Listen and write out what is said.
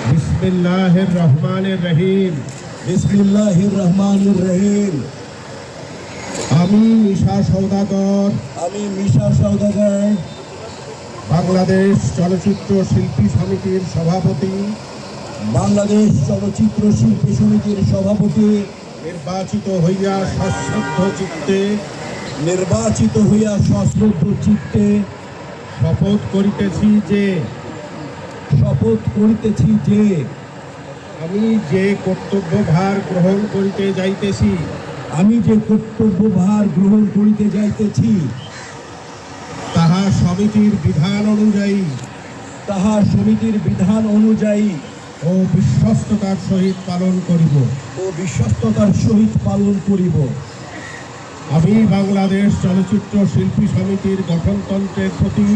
বিসমিল্লাহির রহমানির রহিম। বিসমিল্লাহির রহমানির রহিম। আমি মিশা সওদাগর, বাংলাদেশ চলচ্চিত্র শিল্পী সমিতির সভাপতি, নির্বাচিত হইয়া সশ্রদ্ধ চিত্তে শপথ করিতেছি যে আমি যে কর্তব্যভার গ্রহণ করিতে যাইতেছি তাহা সমিতির বিধান অনুযায়ী ও বিশ্বস্ততার সহিত পালন করিব। আমি বাংলাদেশ চলচ্চিত্র শিল্পী সমিতির গঠনতন্ত্রের প্রতি